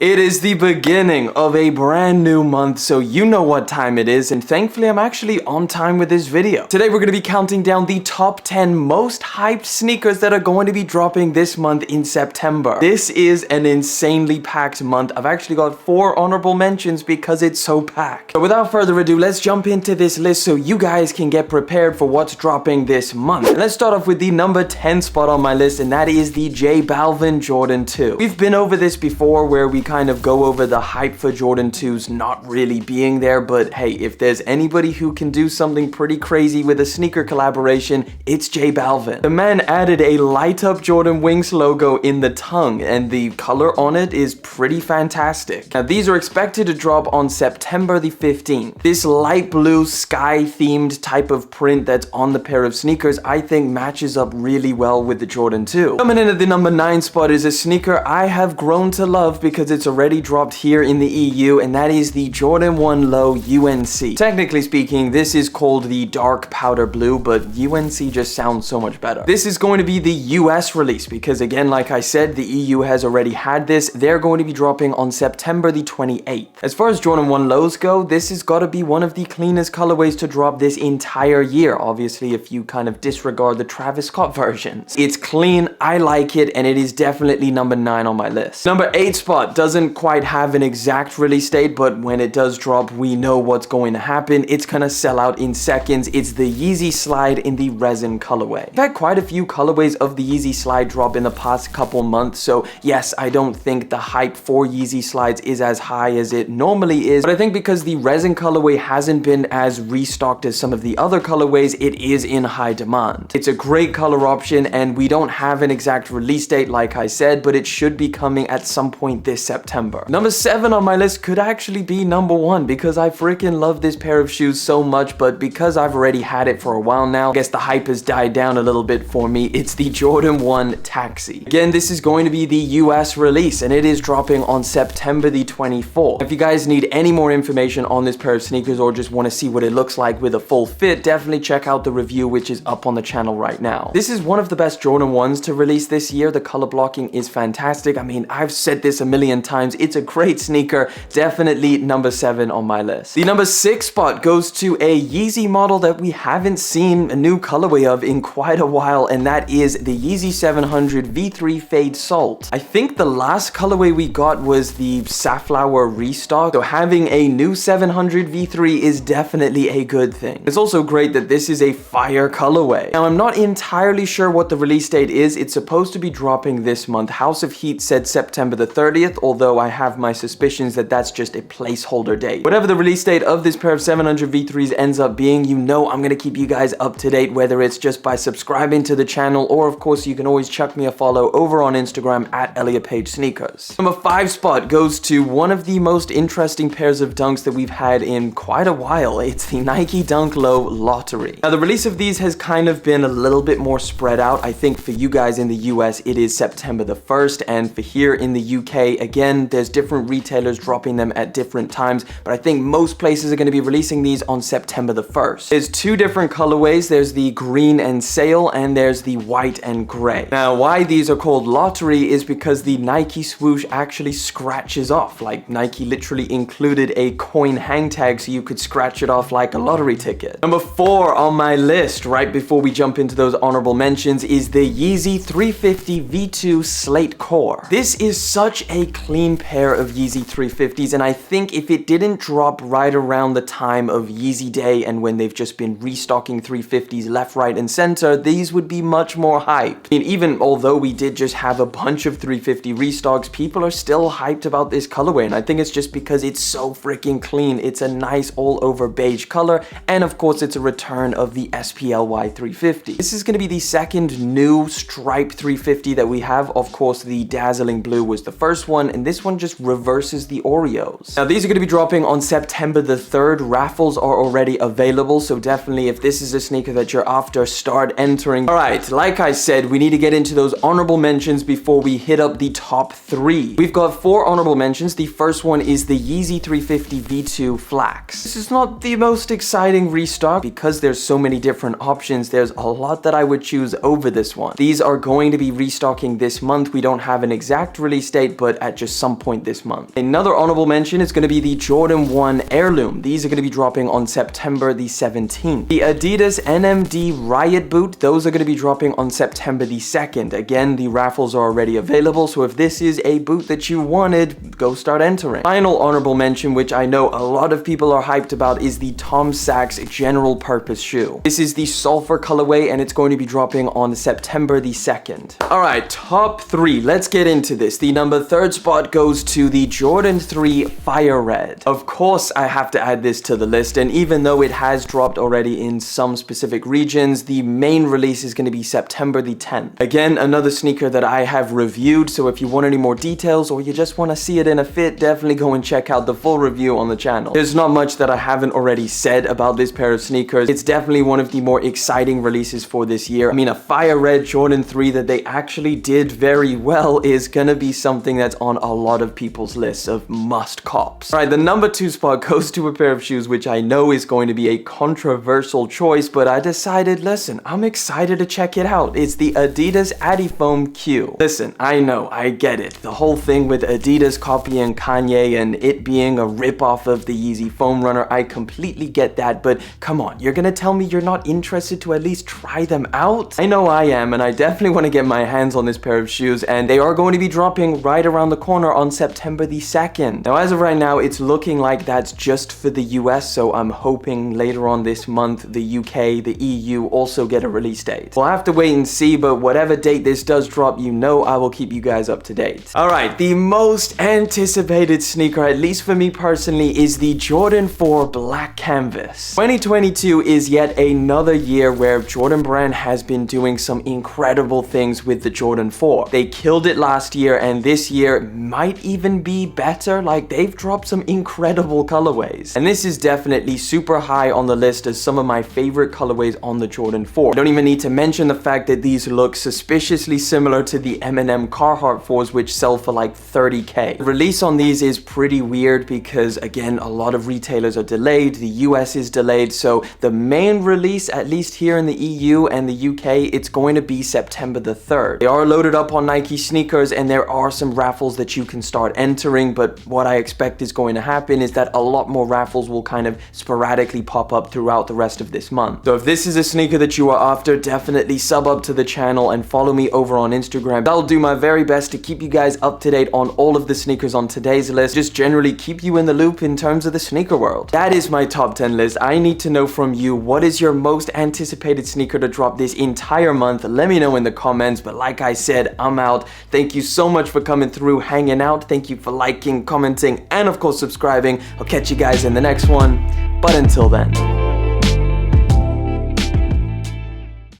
It is the beginning of a brand new month, so you know what time it is, and thankfully I'm actually on time with this video. Today we're going to be counting down the top 10 most hyped sneakers that are going to be dropping this month in September. This is an insanely packed month. I've actually got 4 honorable mentions because it's so packed. But without further ado, let's jump into this list so you guys can get prepared for what's dropping this month. And let's start off with the number 10 spot on my list, and that is the J Balvin Jordan 2. We've been over this before where we kind of go over the hype for Jordan 2s not really being there, but hey, if there's anybody who can do something pretty crazy with a sneaker collaboration, it's J Balvin. The man added a light up Jordan Wings logo in the tongue, and the color on it is pretty fantastic. Now these are expected to drop on September the 15th. This light blue sky themed type of print that's on the pair of sneakers I think matches up really well with the Jordan 2. Coming in at the number 9 spot is a sneaker I have grown to love because it's already dropped here in the EU, and that is the Jordan 1 Low UNC. Technically speaking, this is called the dark powder blue, but UNC just sounds so much better. This is going to be the US release because, again, like I said, the EU has already had this. They're going to be dropping on September the 28th. As far as Jordan 1 Lows go, this has got to be one of the cleanest colorways to drop this entire year, obviously if you kind of disregard the Travis Scott versions. It's clean, I like it, and it is definitely number 9 on my list. Number 8 spot doesn't quite have an exact release date, but when it does drop, we know what's going to happen. It's gonna sell out in seconds. It's the Yeezy Slide in the resin colorway. I've had quite a few colorways of the Yeezy Slide drop in the past couple months, so yes, I don't think the hype for Yeezy Slides is as high as it normally is, but I think because the resin colorway hasn't been as restocked as some of the other colorways, it is in high demand. It's a great color option, and we don't have an exact release date like I said, but it should be coming at some point this September. Number 7 on my list could actually be number 1 because I freaking love this pair of shoes so much, but because I've already had it for a while now, I guess the hype has died down a little bit for me. It's the Jordan 1 Taxi. Again, this is going to be the US release, and it is dropping on September the 24th. If you guys need any more information on this pair of sneakers or just want to see what it looks like with a full fit, definitely check out the review which is up on the channel right now. This is one of the best Jordan 1s to release this year. The color blocking is fantastic. I mean, I've said this a million times. It's a great sneaker, definitely number 7 on my list. The number 6 spot goes to a Yeezy model that we haven't seen a new colorway of in quite a while, and that is the Yeezy 700 V3 Fade Salt. I think the last colorway we got was the Safflower restock, so having a new 700 V3 is definitely a good thing. It's also great that this is a fire colorway. Now I'm not entirely sure what the release date is. It's supposed to be dropping this month. House of Heat said September the 30th, although I have my suspicions that that's just a placeholder date. Whatever the release date of this pair of 700 V3s ends up being, you know I'm gonna keep you guys up to date, whether it's just by subscribing to the channel, or of course you can always chuck me a follow over on Instagram at Elliot Page Sneakers. Number 5 spot goes to one of the most interesting pairs of dunks that we've had in quite a while. It's the Nike Dunk Low Lottery. Now the release of these has kind of been a little bit more spread out. I think for you guys in the US it is September the 1st, and for here in the UK, again, there's different retailers dropping them at different times, but I think most places are going to be releasing these on September the 1st. There's 2 different colorways. There's the green and sail, and there's the white and gray. Now why these are called lottery is because the Nike swoosh actually scratches off. Like, Nike literally included a coin hang tag so you could scratch it off like a lottery ticket. Number 4 on my list, right before we jump into those honorable mentions, is the Yeezy 350 V2 Slate Core. This is such a clean pair of Yeezy 350s, and I think if it didn't drop right around the time of Yeezy Day and when they've just been restocking 350s left, right, and center, these would be much more hyped. I mean, even although we did just have a bunch of 350 restocks, people are still hyped about this colorway, and I think it's just because it's so freaking clean. It's a nice all-over beige color, and of course it's a return of the SPLY 350. This is going to be the second new stripe 350 that we have. Of course, the dazzling blue was the first one, and this one just reverses the Oreos. Now these are going to be dropping on September the 3rd. Raffles are already available, so definitely if this is a sneaker that you're after, start entering. Alright, like I said, we need to get into those honorable mentions before we hit up the top 3. We've got 4 honorable mentions. The first one is the Yeezy 350 V2 FLAX. This is not the most exciting restock because there's so many different options. There's a lot that I would choose over this one. These are going to be restocking this month. We don't have an exact release date, but at just some point this month. Another honorable mention is going to be the Jordan 1 Heirloom. These are going to be dropping on September the 17th. The Adidas NMD RYAT boot, those are going to be dropping on September the 2nd. Again, the raffles are already available, so if this is a boot that you wanted, go start entering. Final honorable mention, which I know a lot of people are hyped about, is the SACHS general purpose shoe. This is the Sulfur colorway and it's going to be dropping on September the 2nd. Alright, top 3. Let's get into this. The number 3rd spot goes to the Jordan 3 Fire Red. Of course, I have to add this to the list, and even though it has dropped already in some specific regions, the main release is going to be September the 10th. Again, another sneaker that I have reviewed, so if you want any more details or you just want to see it in a fit, definitely go and check out the full review on the channel. There's not much that I haven't already said about this pair of sneakers. It's definitely one of the more exciting releases for this year. I mean, a Fire Red Jordan 3 that they actually did very well is gonna be something that's on a lot of people's lists of must cops. Alright, the number 2 spot goes to a pair of shoes which I know is going to be a controversial choice, but I decided, listen, I'm excited to check it out. It's the Adidas Adifoam Q. Listen, I know, I get it. The whole thing with Adidas copying Kanye and it being a ripoff of the Yeezy Foam Runner, I completely get that, but come on, you're gonna tell me you're not interested to at least try them out? I know I am, and I definitely want to get my hands on this pair of shoes, and they are going to be dropping right around the corner on September the 2nd. Now, as of right now, it's looking like that's just for the US, so I'm hoping later on this month, the UK, the EU also get a release date. We'll have to wait and see, but whatever date this does drop, you know I will keep you guys up to date. Alright, the most anticipated sneaker, at least for me personally, is the Jordan 4 Black Canvas. 2022 is yet another year where Jordan Brand has been doing some incredible things with the Jordan 4. They killed it last year, and this year might even be better. Like, they've dropped some incredible colorways. And this is definitely super high on the list as some of my favorite colorways on the Jordan 4. I don't even need to mention the fact that these look suspiciously similar to the M&M Carhartt 4s, which sell for like 30k. The release on these is pretty weird because, again, a lot of retailers are delayed. The US is delayed, so the main release, at least here in the EU and the UK, it's going to be September the 3rd. They are loaded up on Nike sneakers, and there are some raffles that you can start entering, but what I expect is going to happen is that a lot more raffles will kind of sporadically pop up throughout the rest of this month. So if this is a sneaker that you are after, definitely sub up to the channel and follow me over on Instagram. I'll do my very best to keep you guys up to date on all of the sneakers on today's list, just generally keep you in the loop in terms of the sneaker world. That is my top 10 list. I need to know from you, what is your most anticipated sneaker to drop this entire month? Let me know in the comments, but like I said, I'm out. Thank you so much for coming through, hanging out. Thank you for liking, commenting, and of course subscribing. I'll catch you guys in the next one, but until then.